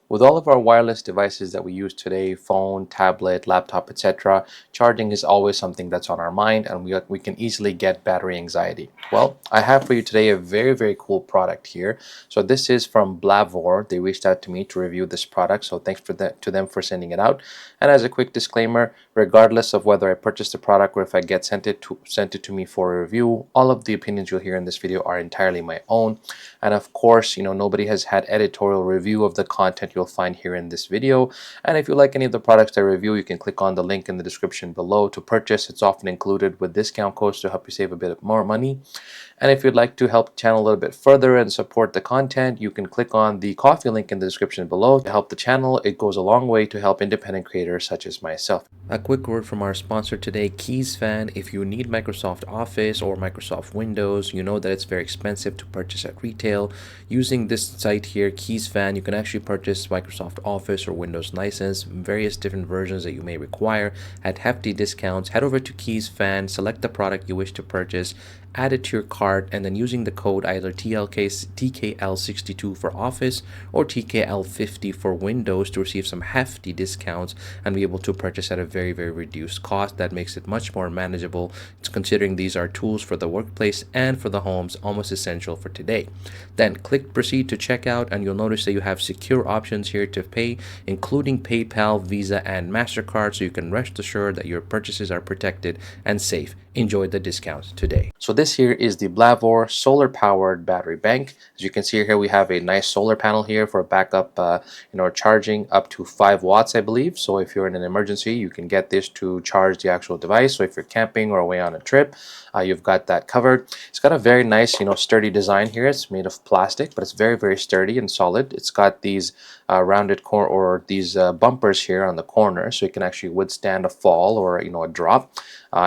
With all of our wireless devices that we use today, phone, tablet, laptop, etc., charging is always something that's on our mind, and we can easily get battery anxiety. Well, I have for you today a very cool product here. So this is from BLAVOR. They reached out to me to review this product, so thanks to them for sending it out. And as a quick disclaimer, regardless of whether I purchase the product or if I get sent it to me for a review, all of the opinions you'll hear in this video are entirely my own. And of course, nobody has had editorial review of the content you'll find here in this video. And if you like any of the products I review, you can click on the link in the description below to purchase. It's often included with discount codes to help you save a bit more money. And if you'd like to help the channel a little bit further and support the content, you can click on the coffee link in the description below to help the channel. It goes a long way to help independent creators such as myself. A quick word from our sponsor today, KeysFan. If you need Microsoft Office or Microsoft Windows, you know that it's very expensive to purchase at retail. Using this site here, KeysFan, you can actually purchase Microsoft Office or Windows license, various different versions that you may require at hefty discounts. Head over to KeysFan, select the product you wish to purchase, add it to your cart, and then using the code either TKL62 for Office or TKL50 for Windows to receive some hefty discounts and be able to purchase at a very reduced cost. That makes it much more manageable. It's considering these are tools for the workplace and for the homes, almost essential for today. Then click proceed to checkout, and you'll notice that you have secure options here to pay, including PayPal, Visa, and MasterCard, so you can rest assured that your purchases are protected and safe. Enjoy the discounts today. So this here is the BLAVOR solar powered battery bank. As you can see here, we have a nice solar panel here for backup charging up to 5 watts, I believe. So if you're in an emergency, you can get this to charge the actual device. So if you're camping or away on a trip, you've got that covered. It's got a very nice sturdy design here. It's made of plastic, but it's very sturdy and solid. It's got these rounded core or these bumpers here on the corner, so it can actually withstand a fall or a drop.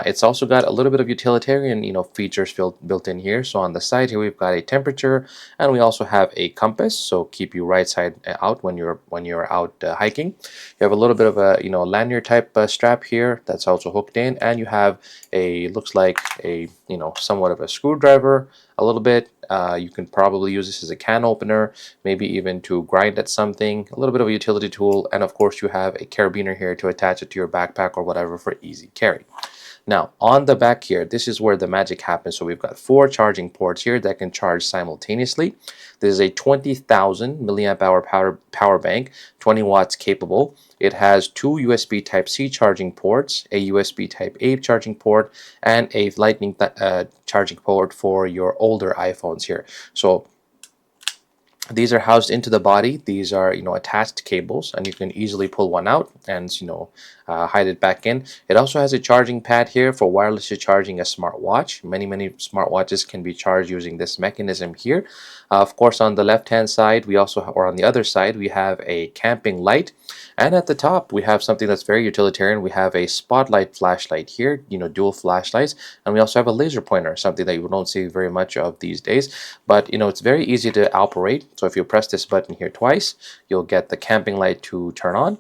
It's also got a little bit of utilitarian features built in here. So on the side here, we've got a temperature, and we also have a compass, so keep you right side out when you're out hiking. You have a little bit of a lanyard type strap here that's also hooked in, and you have looks like a somewhat of a screwdriver a little bit. You can probably use this as a can opener, maybe even to grind at something, a little bit of a utility tool, and of course you have a carabiner here to attach it to your backpack or whatever for easy carry. Now, on the back here, this is where the magic happens. So we've got 4 charging ports here that can charge simultaneously. This is a 20,000 milliamp hour power bank, 20 watts capable. It has 2 USB Type-C charging ports, a USB Type-A charging port, and a Lightning charging port for your older iPhones here. So these are housed into the body. These are attached cables, and you can easily pull one out and hide it back in. It also has a charging pad here for wirelessly charging a smartwatch. Many smartwatches can be charged using this mechanism here. Of course, on the left hand side, or on the other side, we have a camping light, and at the top we have something that's very utilitarian. We have a spotlight flashlight here, dual flashlights, and we also have a laser pointer, something that you don't see very much of these days, but it's very easy to operate. So if you press this button here twice, you'll get the camping light to turn on.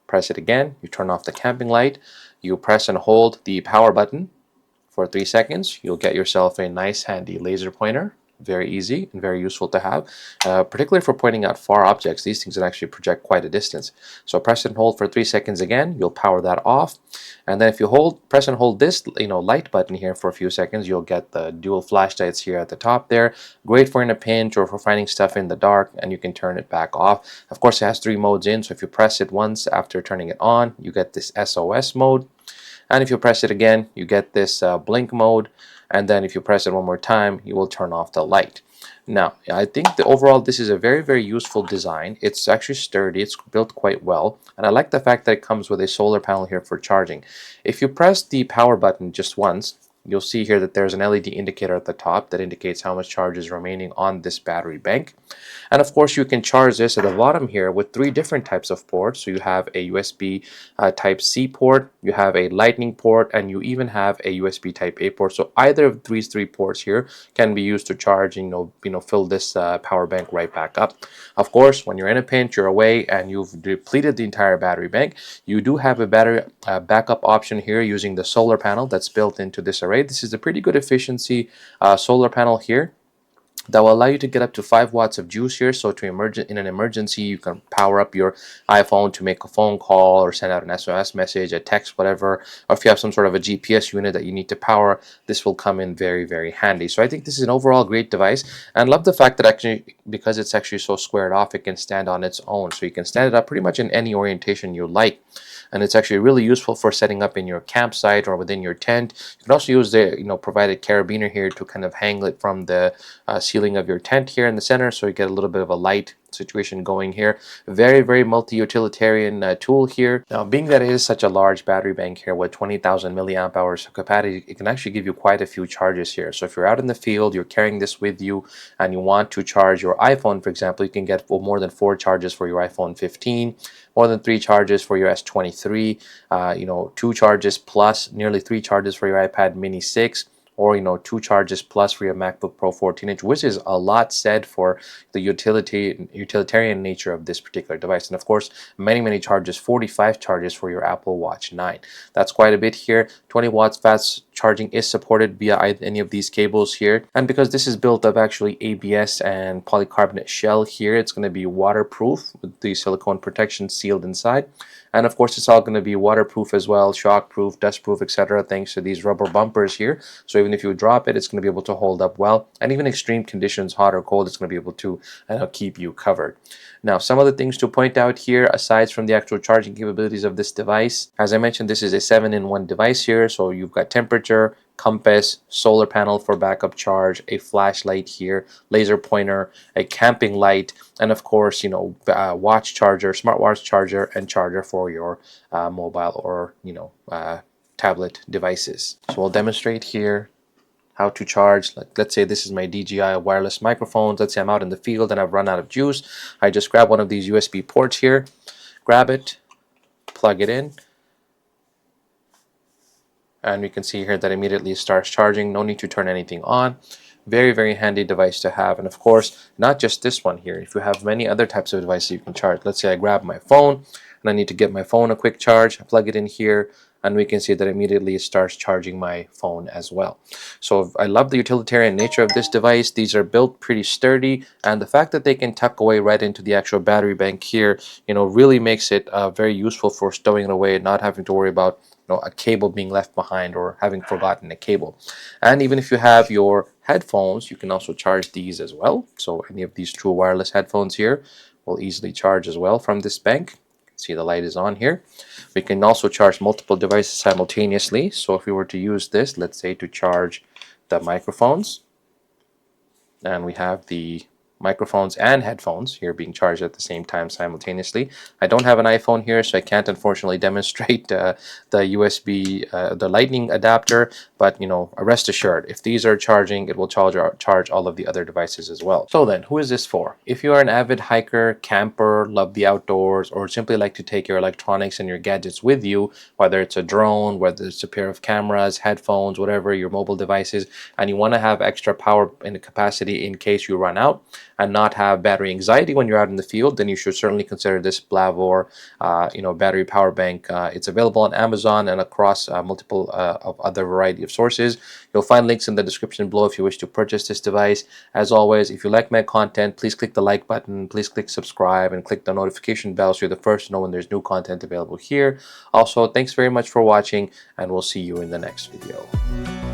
Press it again, you turn off the camping light. You press and hold the power button for 3 seconds. You'll get yourself a nice handy laser pointer. Very easy and very useful to have, particularly for pointing out far objects. These things can actually project quite a distance. So press and hold for 3 seconds again. You'll power that off, and then if you press and hold this light button here for a few seconds, you'll get the dual flashlights here at the top there. Great for in a pinch or for finding stuff in the dark, and you can turn it back off. Of course, it has 3 modes in, so if you press it once after turning it on, you get this SOS mode, and if you press it again, you get this blink mode. And then if you press it one more time, you will turn off the light. Now, I think overall this is a very useful design. It's actually sturdy, it's built quite well, and I like the fact that it comes with a solar panel here for charging. If you press the power button just once, you'll see here that there's an LED indicator at the top that indicates how much charge is remaining on this battery bank. And of course, you can charge this at the bottom here with 3 different types of ports. So you have a USB Type-C port, you have a Lightning port, and you even have a USB Type-A port. So either of these 3 ports here can be used to charge and fill this power bank right back up. Of course, when you're in a pinch, you're away, and you've depleted the entire battery bank, you do have a battery backup option here using the solar panel that's built into this array. This is a pretty good efficiency solar panel here. that will allow you to get up to 5 watts of juice here. So in an emergency, you can power up your iPhone to make a phone call or send out an SOS message, a text, whatever. Or if you have some sort of a GPS unit that you need to power, this will come in very, very handy. So I think this is an overall great device, and love the fact that actually, because it's actually so squared off, it can stand on its own. So you can stand it up pretty much in any orientation you like. And it's actually really useful for setting up in your campsite or within your tent. You can also use the provided carabiner here to kind of hang it from the ceiling of your tent here in the center, so you get a little bit of a light situation going here. Very, very multi-utilitarian tool here. Now, being that it is such a large battery bank here with 20,000 milliamp hours of capacity, it can actually give you quite a few charges here. So if you're out in the field, you're carrying this with you, and you want to charge your iPhone, for example, you can get more than 4 charges for your iPhone 15, more than 3 charges for your S23, 2 charges plus nearly 3 charges for your iPad mini 6, or 2 charges plus for your MacBook Pro 14-inch, which is a lot said for the utilitarian nature of this particular device. And of course, many charges, 45 charges for your Apple Watch 9. That's quite a bit here. 20 watts fast charging is supported via any of these cables here. And because this is built of actually ABS and polycarbonate shell here, it's going to be waterproof with the silicone protection sealed inside. And of course, it's all going to be waterproof as well, shockproof, dustproof, etc. thanks to these rubber bumpers here. So even if you drop it, it's going to be able to hold up well. And even extreme conditions, hot or cold, it's going to be able to keep you covered. Now, some of the things to point out here, aside from the actual charging capabilities of this device, as I mentioned, this is a 7-in-1 device here. So you've got temperature, compass, solar panel for backup charge, a flashlight here, laser pointer, a camping light, and of course, watch charger, smartwatch charger, and charger for your mobile or tablet devices. So we'll demonstrate here how to charge. Let's say this is my DJI wireless microphones. Let's say I'm out in the field and I've run out of juice. I just grab one of these USB ports here, grab it, plug it in, and we can see here that immediately starts charging. No need to turn anything on. Very, very handy device to have. And of course, not just this one here. If you have many other types of devices you can charge. Let's say I grab my phone and I need to get my phone a quick charge. I plug it in here, and we can see that immediately it starts charging my phone as well. So I love the utilitarian nature of this device. These are built pretty sturdy, and the fact that they can tuck away right into the actual battery bank here, really makes it very useful for stowing it away and not having to worry about a cable being left behind or having forgotten a cable. And even if you have your headphones, you can also charge these as well. So any of these true wireless headphones here will easily charge as well from this bank. See, the light is on here. We can also charge multiple devices simultaneously. So if we were to use this, let's say to charge the microphones, and we have the microphones and headphones here being charged at the same time simultaneously. I don't have an iPhone here, so I can't unfortunately demonstrate the USB, the lightning adapter, but rest assured, if these are charging, it will charge all of the other devices as well. So then, who is this for? If you are an avid hiker, camper, love the outdoors, or simply like to take your electronics and your gadgets with you, whether it's a drone, whether it's a pair of cameras, headphones, whatever, your mobile devices, and you want to have extra power and capacity in case you run out, and not have battery anxiety when you're out in the field, then you should certainly consider this BLAVOR battery power bank. It's available on Amazon and across multiple of other variety of sources. You'll find links in the description below if you wish to purchase this device. As always, if you like my content, please click the like button, please click subscribe, and click the notification bell so you're the first to know when there's new content available here. Also, thanks very much for watching, and we'll see you in the next video.